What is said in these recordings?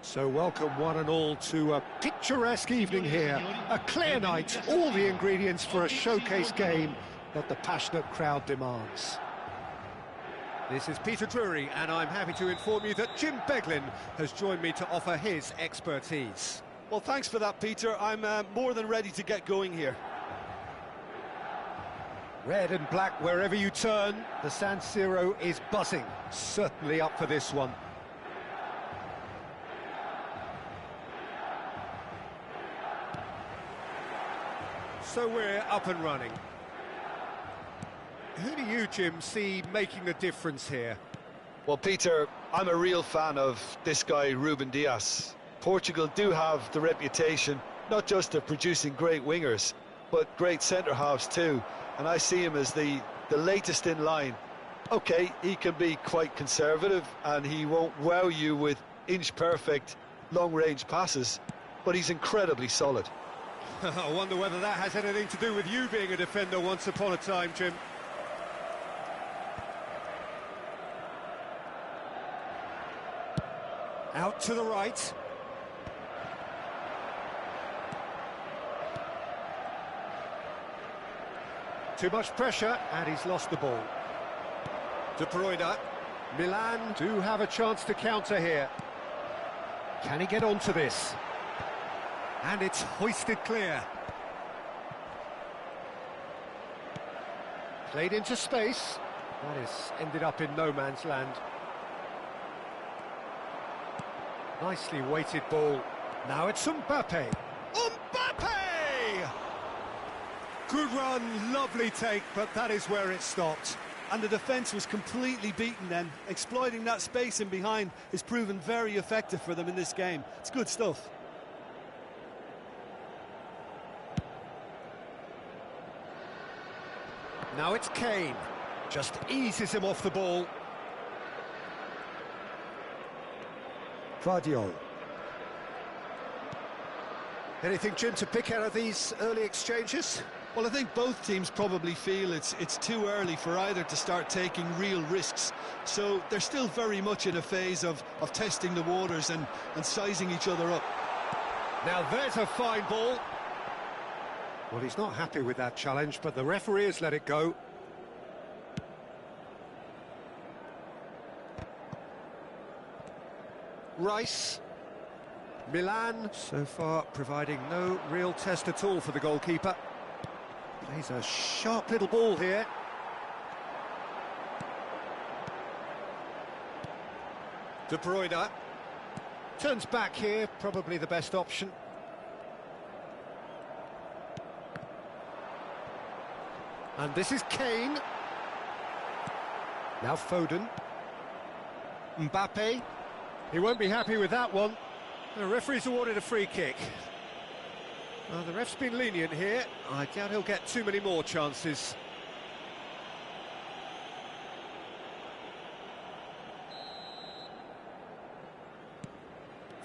So welcome one and all to a picturesque evening here. A clear night, all the ingredients for a showcase game that the passionate crowd demands. This is Peter Drury, and I'm happy to inform you that Jim Beglin has joined me to offer his expertise. Well, thanks for that, Peter. I'm more than ready to get going here. Red and black wherever you turn, the San Siro is buzzing. Certainly up for this one. So we're up and running. Who do you, Jim, see making the difference here? Well, Peter, I'm a real fan of this guy, Ruben Dias. Portugal do have the reputation, not just of producing great wingers, but great centre-halves too. And I see him as the latest in line. OK, he can be quite conservative, and he won't wow you with inch-perfect, long-range passes, but he's incredibly solid. I wonder whether that has anything to do with you being a defender once upon a time, Jim. Out to the right. Too much pressure, and he's lost the ball. De Bruyne. Milan do have a chance to counter here. Can he get onto this? And it's hoisted clear. Played into space. That is ended up in no man's land. Nicely weighted ball. Now it's Mbappe. Mbappe! Good run, lovely take, but that is where it stopped. And the defence was completely beaten then. Exploiting that space in behind has proven very effective for them in this game. It's good stuff. Now it's Kane. Just eases him off the ball. Guardiola. Anything, Jim, to pick out of these early exchanges? Well, I think both teams probably feel it's too early for either to start taking real risks. So they're still very much in a phase of testing the waters and sizing each other up. Now there's a fine ball. Well, he's not happy with that challenge, but the referee has let it go. Rice. Milan, so far providing no real test at all for the goalkeeper. Plays a sharp little ball here. De Bruyne. Turns back here, probably the best option. And this is Kane. Now Foden. Mbappe. He won't be happy with that one. The referee's awarded a free kick. Well, the ref's been lenient here. I doubt he'll get too many more chances.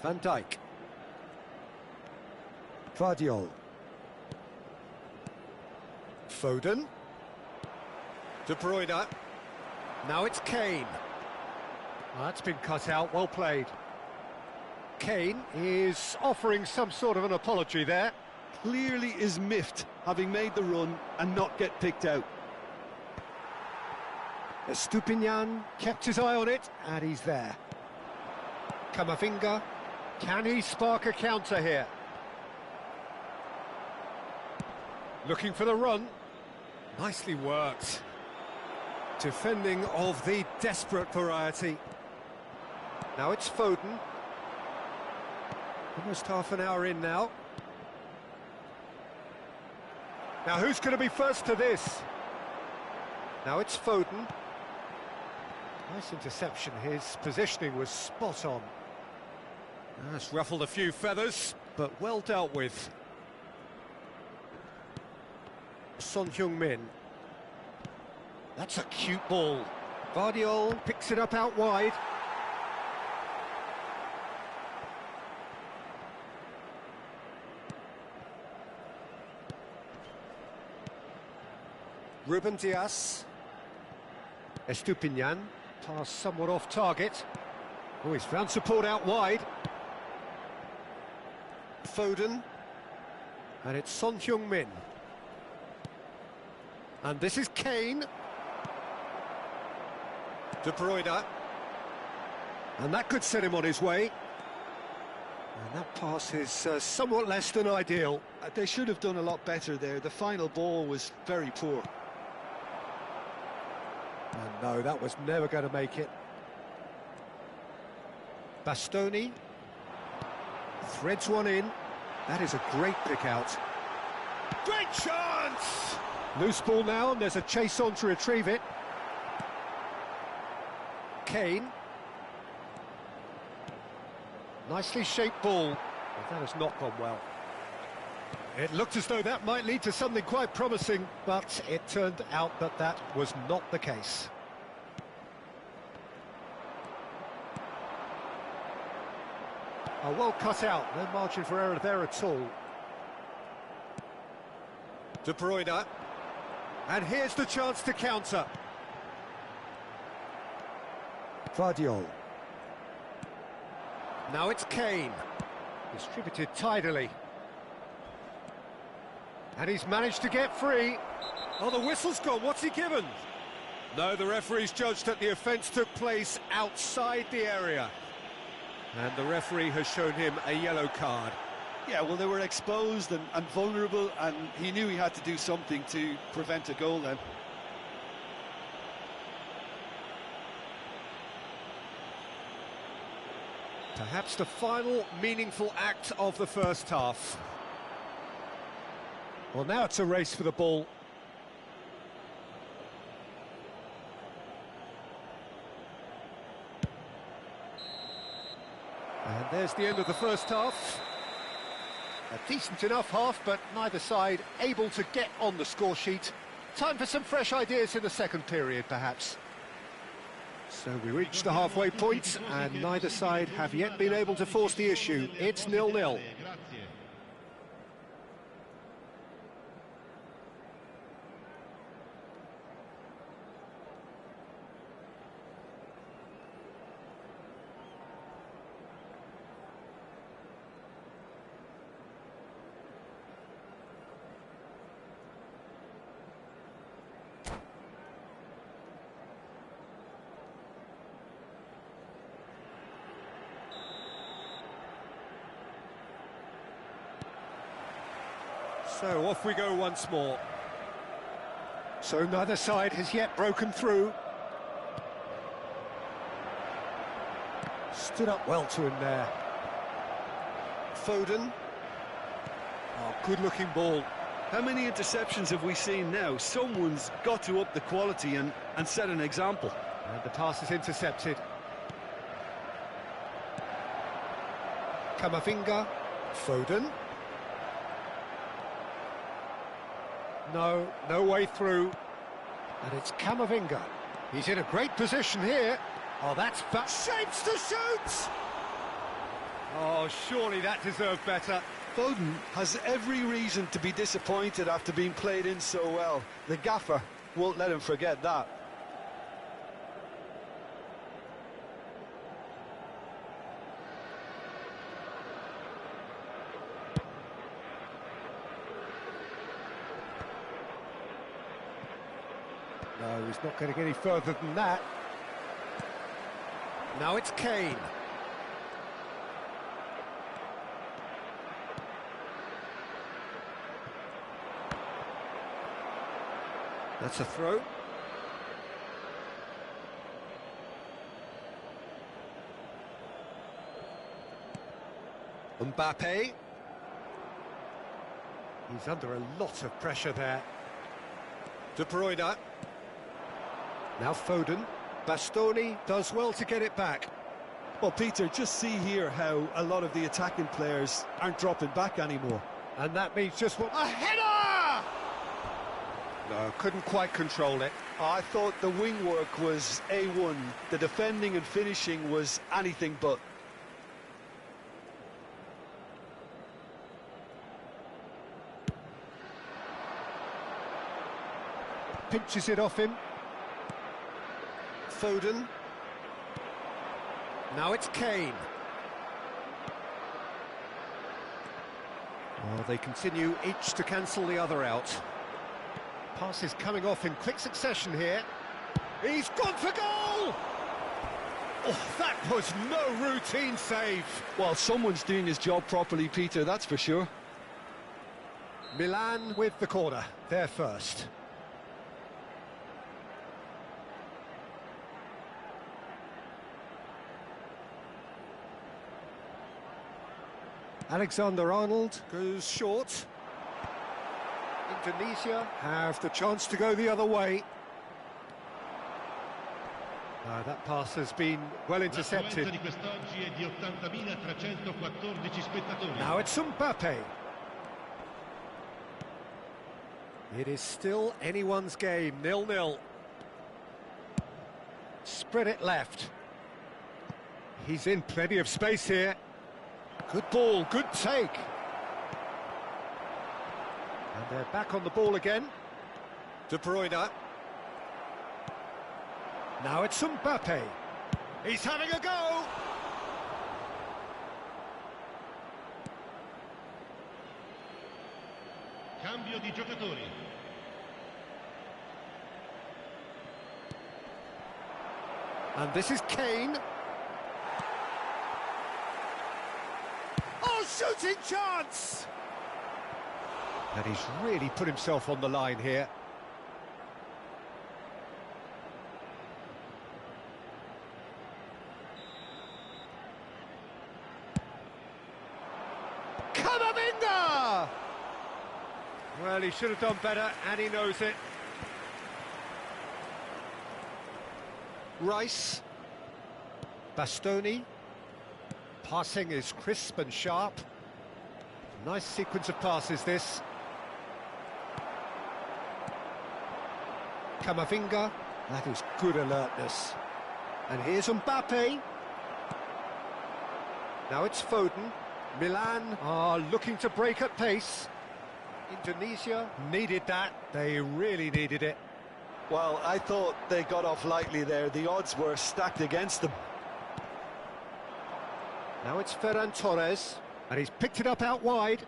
Van Dijk. Guardiola. Foden. De Bruyne. Now it's Kane. Well, that's been cut out, well played. Kane is offering some sort of an apology there. Clearly is miffed, having made the run and not get picked out. Estupiñán kept his eye on it, and he's there. Camavinga, can he spark a counter here? Looking for the run. Nicely worked. Defending of the desperate variety. Now it's Foden. Almost half an hour in now. Now who's going to be first to this? Now it's Foden. Nice interception. His positioning was spot on. That's ruffled a few feathers, but well dealt with. Son Heung-min. That's a cute ball. Guardiola picks it up out wide. Ruben Dias. Estupiñán. Pass somewhat off target. Oh, he's found support out wide. Foden. And it's Son Heung-min. And this is Kane. De Bruyne. And that could set him on his way. And that pass is somewhat less than ideal. They should have done a lot better there. The final ball was very poor. And no, that was never going to make it. Bastoni. Threads one in. That is a great pick out. Great chance! Loose ball now, and there's a chase on to retrieve it. Kane. Nicely shaped ball. But that has not gone well. It looked as though that might lead to something quite promising, but it turned out that that was not the case. Oh, well cut out, no margin for error there at all. De Bruyne. And here's the chance to counter. Vardiol. Now it's Kane. Distributed tidily. And he's managed to get free. Oh, the whistle's gone. What's he given? No, the referee's judged that the offence took place outside the area. And the referee has shown him a yellow card. Yeah, well, they were exposed and vulnerable, and he knew he had to do something to prevent a goal then. Perhaps the final meaningful act of the first half. Well, now it's a race for the ball. And there's the end of the first half. A decent enough half, but neither side able to get on the score sheet. Time for some fresh ideas in the second period, perhaps. So we reach the halfway point, and neither side have yet been able to force the issue. It's 0-0. So off we go once more. So neither side has yet broken through. Stood up well to him there. Foden. Oh, good-looking ball. How many interceptions have we seen now? Someone's got to up the quality and set an example. And the pass is intercepted. Camavinga. Foden. No way through. And it's Camavinga. He's in a great position here. Oh, that's shapes to shoot! Oh, surely that deserved better. Foden has every reason to be disappointed after being played in so well. The gaffer won't let him forget that. No, he's not going to get any further than that. Now it's Kane. That's a throw. Mbappe. He's under a lot of pressure there. De Bruyne. Now Foden. Bastoni does well to get it back. Well, Peter, just see here how a lot of the attacking players aren't dropping back anymore. And that means just what... A header! No, couldn't quite control it. I thought the wing work was A1. The defending and finishing was anything but. Pinches it off him. Foden. Now it's Kane. Well, they continue each to cancel the other out. Passes coming off in quick succession here. He's gone for goal! Oh, that was no routine save. Well, someone's doing his job properly, Peter, that's for sure. Milan with the corner, they're first. Alexander-Arnold goes short. Indonesia have the chance to go the other way. That pass has been well intercepted. Now it's Mbappe. It is still anyone's game, 0-0. Spread it left. He's in plenty of space here. Good ball, good take. And they're back on the ball again. De Bruyne. Now it's Mbappe. He's having a go! Cambio di giocatori. And this is Kane. Oh, shooting chance! And he's really put himself on the line here. Camavinga! Well, he should have done better, and he knows it. Rice. Bastoni. Passing is crisp and sharp. Nice sequence of passes, this. Camavinga. That is good alertness. And here's Mbappe. Now it's Foden. Milan are looking to break at pace. Indonesia needed that. They really needed it. Well, I thought they got off lightly there. The odds were stacked against them. Now it's Ferran Torres, and he's picked it up out wide,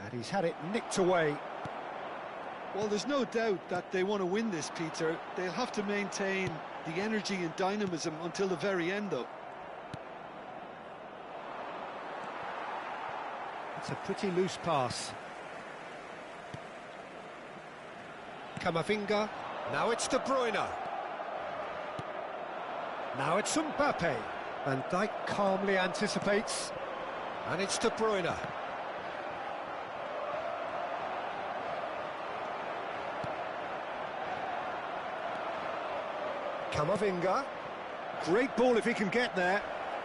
and he's had it nicked away. Well, there's no doubt that they want to win this, Peter. They'll have to maintain the energy and dynamism until the very end, though. It's a pretty loose pass. Camavinga. Now it's De Bruyne. Now it's Mbappe. Van Dijk calmly anticipates. And it's De Bruyne. Camavinga. Great ball if he can get there.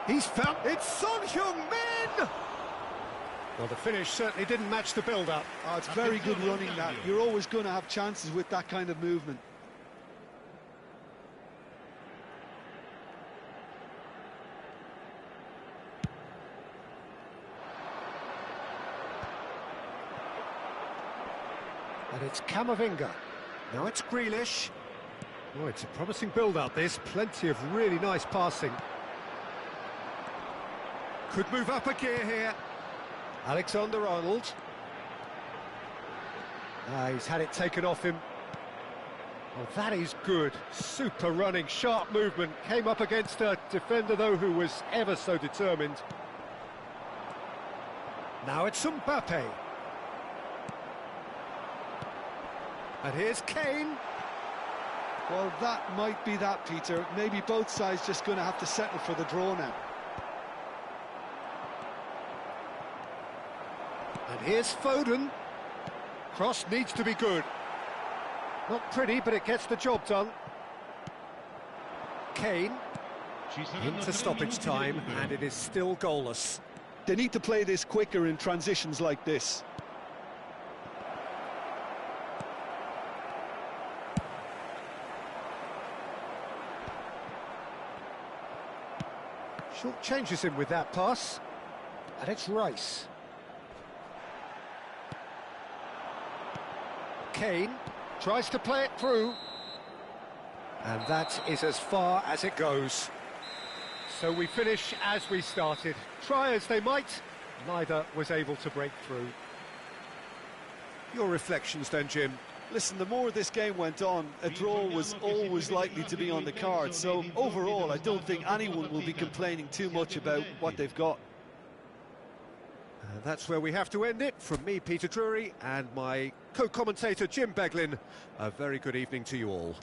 He's found... It's Son Heung-min! Well, the finish certainly didn't match the build-up. Oh, it's very good running, that. You're always going to have chances with that kind of movement. And it's Camavinga. Now it's Grealish. Oh, it's a promising build-up, this. Plenty of really nice passing. Could move up a gear here. Alexander-Arnold. He's had it taken off him. Oh, that is good. Super running, sharp movement. Came up against a defender, though, who was ever so determined. Now it's Mbappe. And here's Kane. Well, that might be that, Peter. Maybe both sides just going to have to settle for the draw now. And here's Foden. Cross needs to be good. Not pretty, but it gets the job done. Kane. Into stoppage time, and it is still goalless. They need to play this quicker in transitions like this. Short changes him with that pass. And it's Rice. Kane tries to play it through. And that is as far as it goes. So we finish as we started. Try as they might, neither was able to break through. Your reflections then, Jim? Listen, the more this game went on, a draw was always likely to be on the card. So overall, I don't think anyone will be complaining too much about what they've got. And that's where we have to end it. From me, Peter Drury, and my co-commentator, Jim Beglin. A very good evening to you all.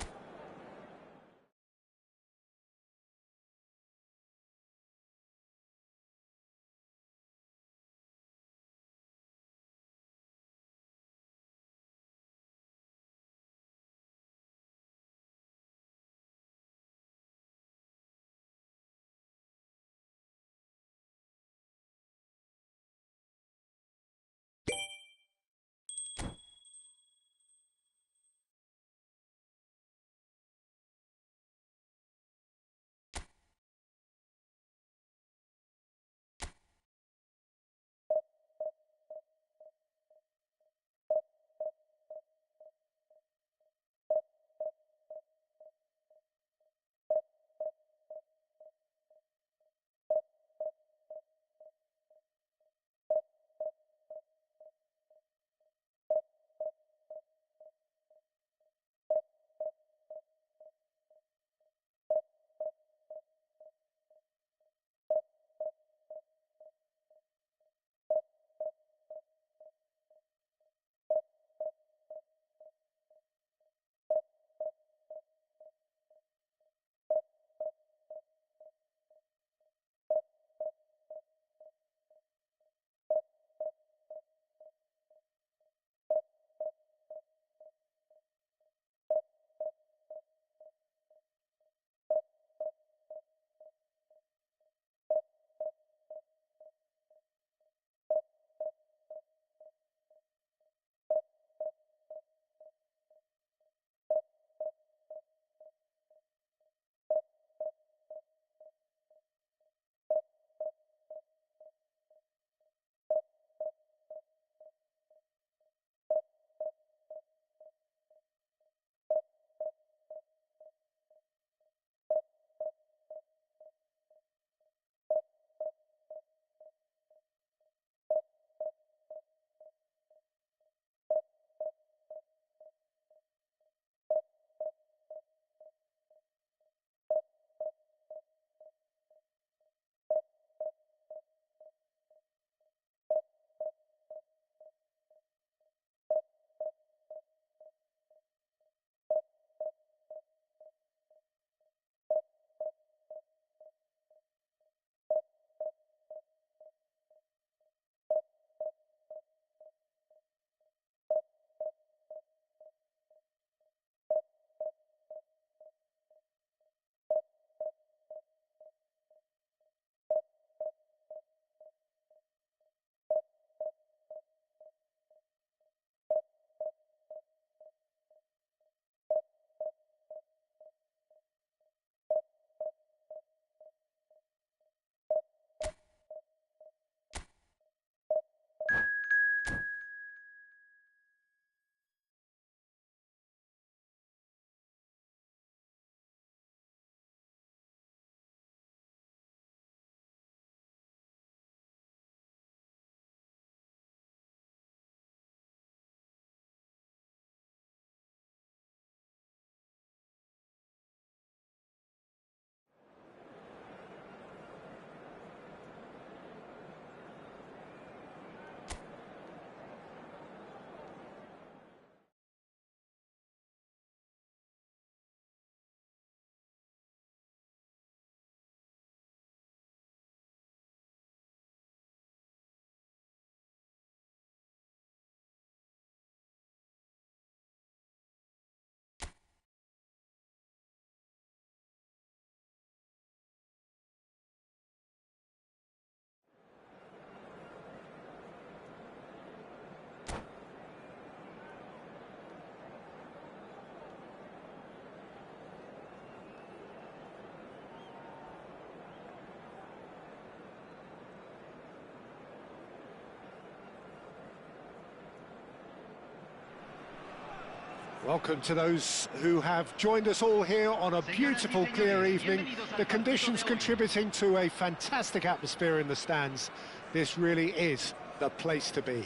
Welcome to those who have joined us all here on a beautiful, clear evening. The conditions contributing to a fantastic atmosphere in the stands. This really is the place to be.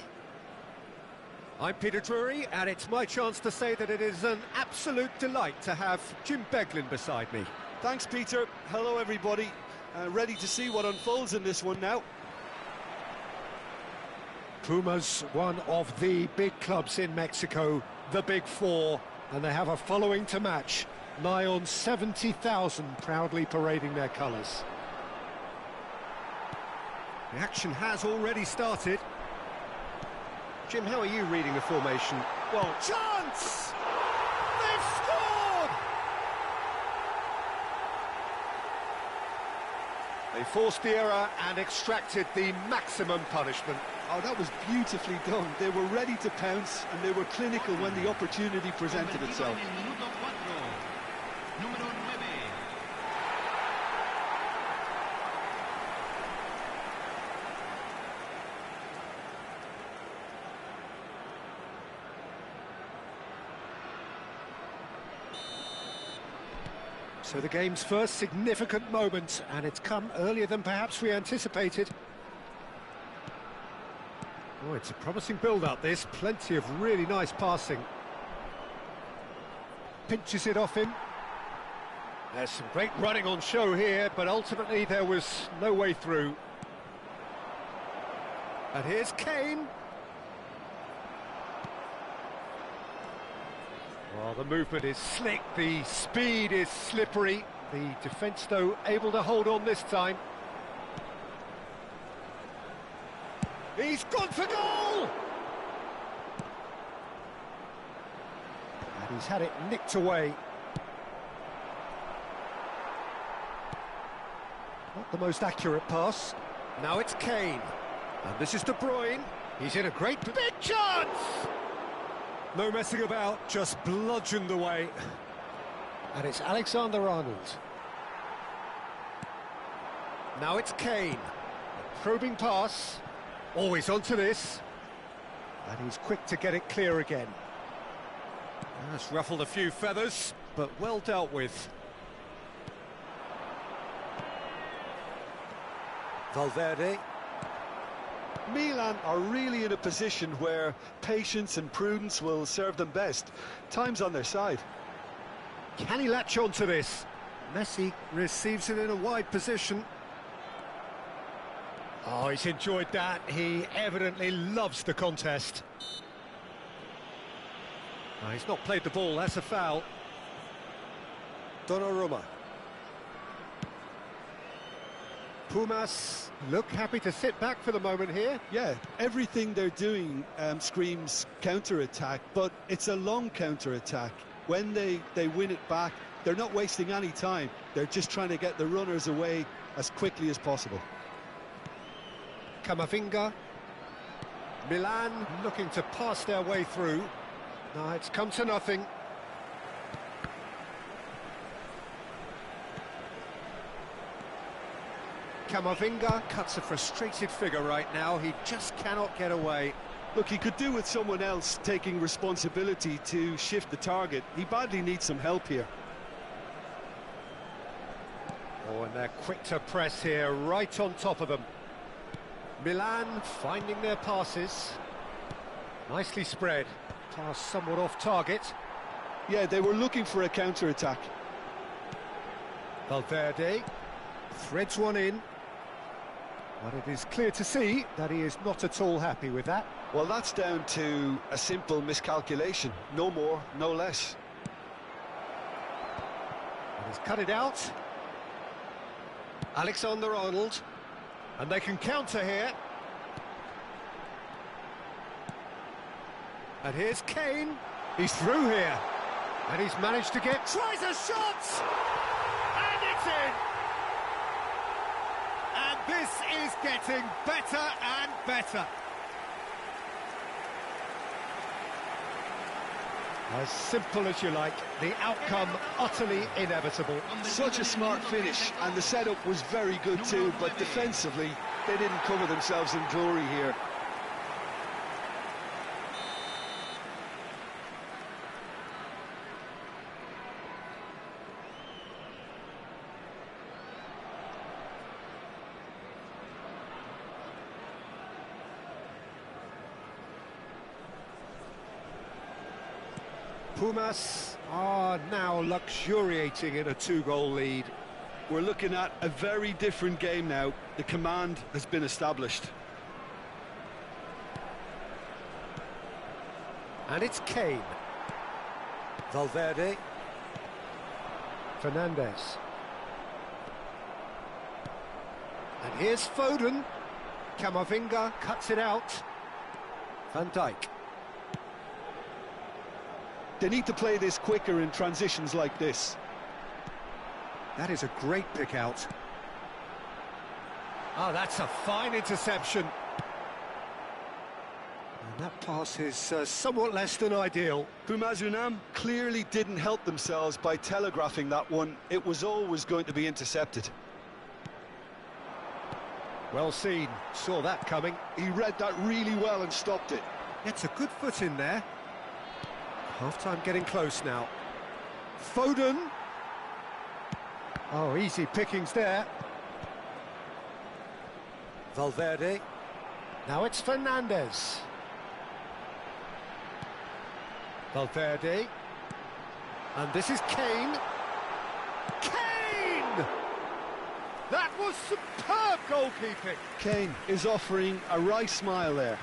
I'm Peter Drury, and it's my chance to say that it is an absolute delight to have Jim Beglin beside me. Thanks, Peter. Hello, everybody. Ready to see what unfolds in this one now. Pumas, one of the big clubs in Mexico, the Big Four, and they have a following to match. Nigh on 70,000 proudly parading their colours. The action has already started. Jim, how are you reading the formation? Well, Chance! They've scored! They forced the error and extracted the maximum punishment. oh, that was beautifully done. They were ready to pounce, and they were clinical when the opportunity presented itself. So the game's first significant moment, and it's come earlier than perhaps we anticipated. Oh, it's a promising build-up, this. Plenty of really nice passing. Pinches it off him. There's some great running on show here, but ultimately there was no way through. And here's Kane. Well, the movement is slick, the speed is slippery. The defence, though, able to hold on this time. He's gone for goal! And he's had it nicked away. Not the most accurate pass. Now it's Kane. And this is De Bruyne. He's in a great big chance! No messing about, just bludgeoned away. And it's Alexander-Arnold. Now it's Kane. A probing pass. Always onto this. And he's quick to get it clear again. That's ruffled a few feathers, but well dealt with. Valverde. Milan are really in a position where patience and prudence will serve them best. Time's on their side. Can he latch on to this? Messi receives it in a wide position. Oh, he's enjoyed that. He evidently loves the contest. Oh, he's not played the ball, that's a foul. Donnarumma. Pumas look happy to sit back for the moment here. Yeah, everything they're doing screams counter-attack, but it's a long counter-attack. When they win it back, they're not wasting any time. They're just trying to get the runners away as quickly as possible. Camavinga. Milan looking to pass their way through. No, it's come to nothing. Camavinga cuts a frustrated figure right now. He just cannot get away. Look, he could do with someone else taking responsibility to shift the target. He badly needs some help here. Oh, and they're quick to press here, right on top of them. Milan finding their passes. Nicely spread. Pass somewhat off target. Yeah, they were looking for a counter-attack. Valverde threads one in. But it is clear to see that he is not at all happy with that. Well, that's down to a simple miscalculation. No more, no less. And he's cut it out. Alexander-Arnold. And they can counter here. And here's Kane. He's through here. And he's managed to get... Tries a shot! And it's in! And this is getting better and better. As simple as you like, the outcome utterly inevitable. Such a smart finish, and the setup was very good too, but defensively, they didn't cover themselves in glory here. Pumas are now luxuriating in a two-goal lead. We're looking at a very different game now. The command has been established. And it's Kane. Valverde. Fernandez. And here's Foden. Camavinga cuts it out. Van Dijk. They need to play this quicker in transitions like this. That is a great pick out. Oh, that's a fine interception. And that pass is somewhat less than ideal. Pumas Unam clearly didn't help themselves by telegraphing that one. It was always going to be intercepted. Well seen, saw that coming. He read that really well and stopped it. Gets a good foot in there. Half-time getting close now. Foden. Oh, easy pickings there. Valverde. Now it's Fernandez. Valverde. And this is Kane. Kane! That was superb goalkeeping. Kane is offering a wry smile there.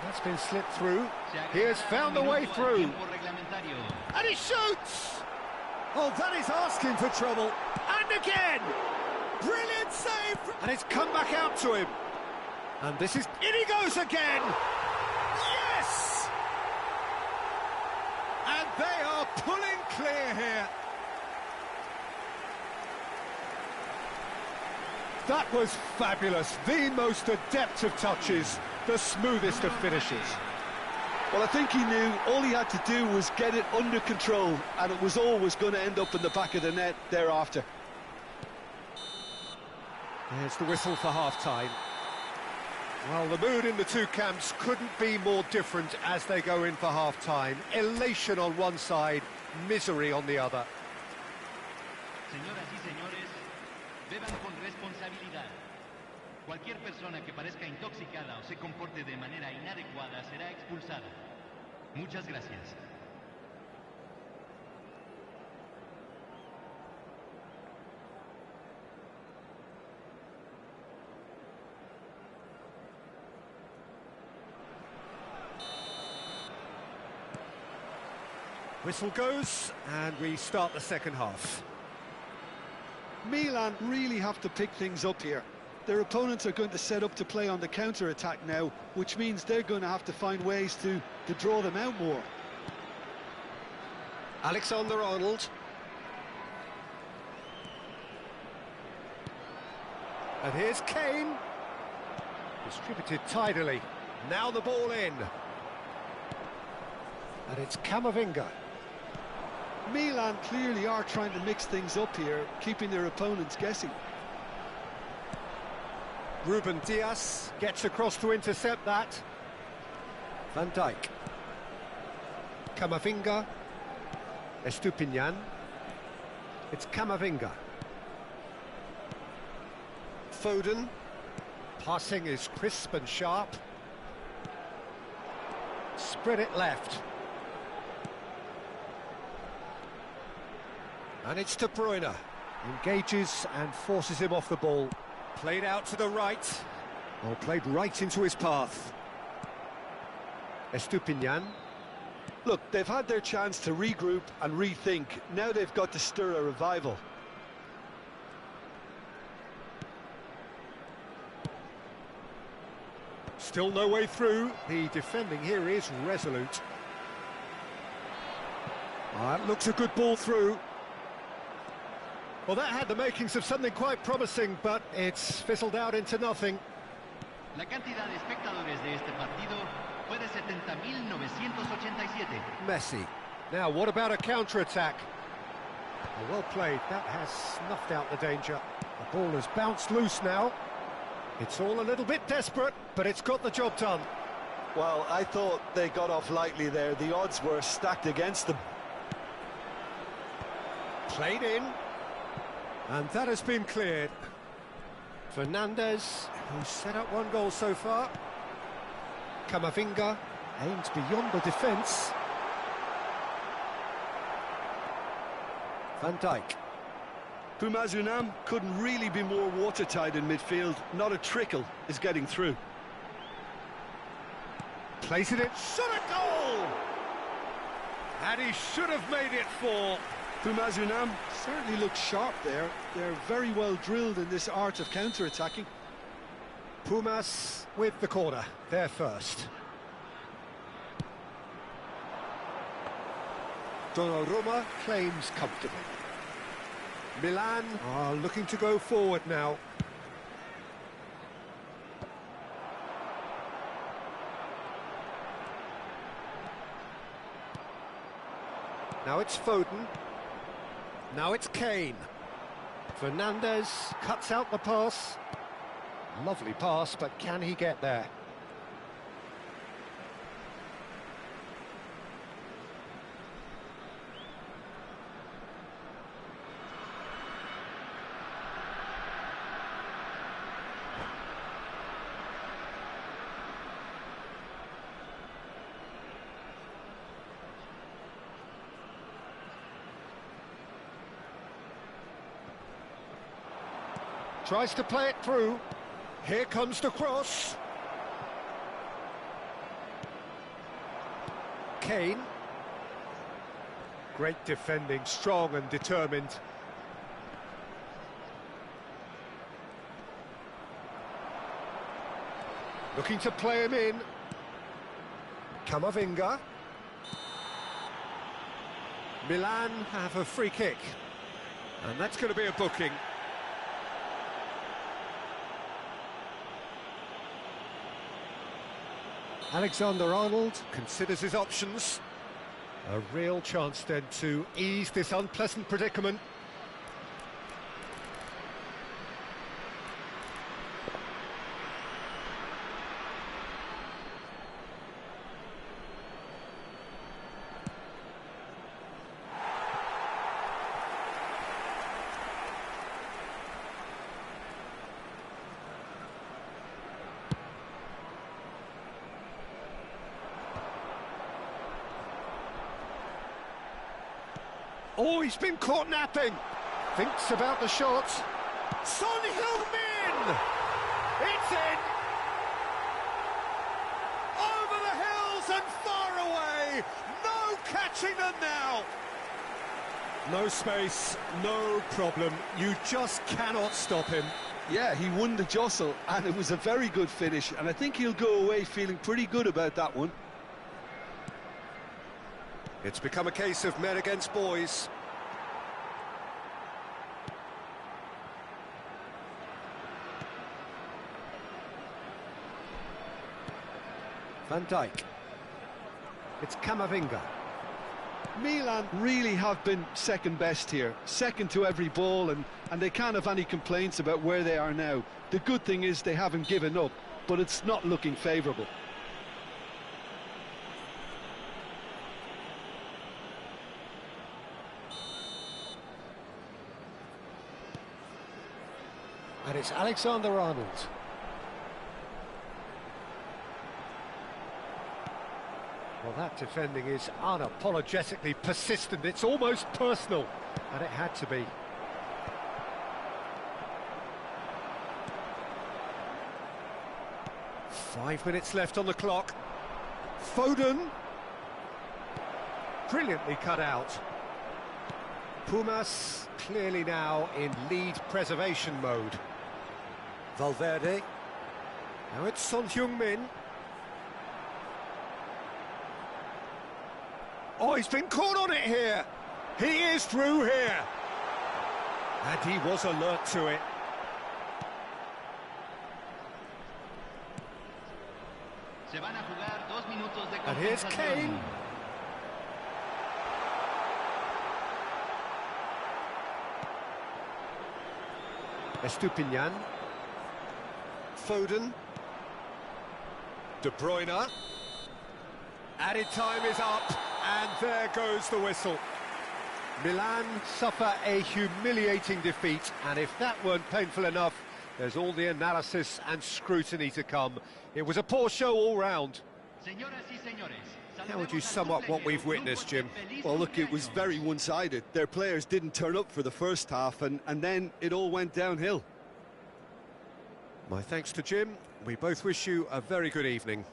That's been slipped through. He has found a way through. And he shoots! Oh, that is asking for trouble. And again! Brilliant save! And it's come back out to him. And this is... In he goes again! Yes! And they are pulling clear here. That was fabulous. The most adept of touches. The smoothest of finishes. Well, I think he knew all he had to do was get it under control, and it was always going to end up in the back of the net thereafter. There's the whistle for half-time. Well, the mood in the two camps couldn't be more different as they go in for half-time. Elation on one side, misery on the other. Señoras y señores, beban con responsabilidad. Cualquier persona que parezca intoxicada o se comporte de manera inadecuada será expulsada. Muchas gracias. Whistle goes, and we start the second half. Milan really have to pick things up here. Their opponents are going to set up to play on the counter-attack now, which means they're going to have to find ways to draw them out more. Alexander-Arnold. And here's Kane. Distributed tidily. Now the ball in. And it's Camavinga. Milan clearly are trying to mix things up here, keeping their opponents guessing. Ruben Dias gets across to intercept that. Van Dijk. Camavinga. Estupinian. It's Camavinga. Foden. Passing is crisp and sharp. Spread it left. And it's De Bruyne. Engages and forces him off the ball. Played out to the right. Or played right into his path. Estupinian. Look, they've had their chance to regroup and rethink. Now they've got to stir a revival. Still no way through. The defending here is resolute. That looks a good ball through. Well, that had the makings of something quite promising, but it's fizzled out into nothing. La cantidad de espectadores de este partido fue de 70.987. Messi. Now, what about a counter-attack? Well played. That has snuffed out the danger. The ball has bounced loose now. It's all a little bit desperate, but it's got the job done. Well, I thought they got off lightly there. The odds were stacked against them. Played in. And that has been cleared. Fernandez, who's set up one goal so far. Camavinga aims beyond the defence. Van Dijk. Pumazunam couldn't really be more watertight in midfield. Not a trickle is getting through. Plays it in. Shot a goal! And he should have made it 4. Pumazunam certainly looks sharp there. They're very well drilled in this art of counter-attacking. Pumas with the corner. They're first. Donnarumma claims comfortably. Milan are looking to go forward now. Now it's Foden. Now it's Kane. Fernandez cuts out the pass. Lovely pass, but can he get there? Tries to play it through. Here comes the cross. Kane. Great defending, strong and determined. Looking to play him in. Camavinga. Milan have a free kick. And that's going to be a booking. Alexander-Arnold considers his options. A real chance then to ease this unpleasant predicament. Oh, he's been caught napping. Thinks about the shot. Son Heung-min! It's in! Over the hills and far away! No catching them now! No space, no problem. You just cannot stop him. Yeah, he won the jostle, and it was a very good finish, and I think he'll go away feeling pretty good about that one. It's become a case of men against boys. Van Dijk. It's Camavinga. Milan really have been second best here, second to every ball, and they can't have any complaints about where they are now. The good thing is they haven't given up, but it's not looking favourable. And it's Alexander-Arnold. Well, that defending is unapologetically persistent. It's almost personal, and it had to be. Five minutes left on the clock. Foden. Brilliantly cut out. Pumas clearly now in lead preservation mode. Valverde. Now it's Son Heung-min. Oh, he's been caught on it here. He is through here. And he was alert to it. And here's Kane. Estupinian. Foden. De Bruyne. Added time is up, and there goes the whistle. Milan suffer a humiliating defeat, and if that weren't painful enough, there's all the analysis and scrutiny to come. It was a poor show all round. Señoras y señores, How would you sum up what we've witnessed, Jim? Well, look, it was very one-sided. Their players didn't turn up for the first half, and then it all went downhill. My thanks to Jim. We both wish you a very good evening.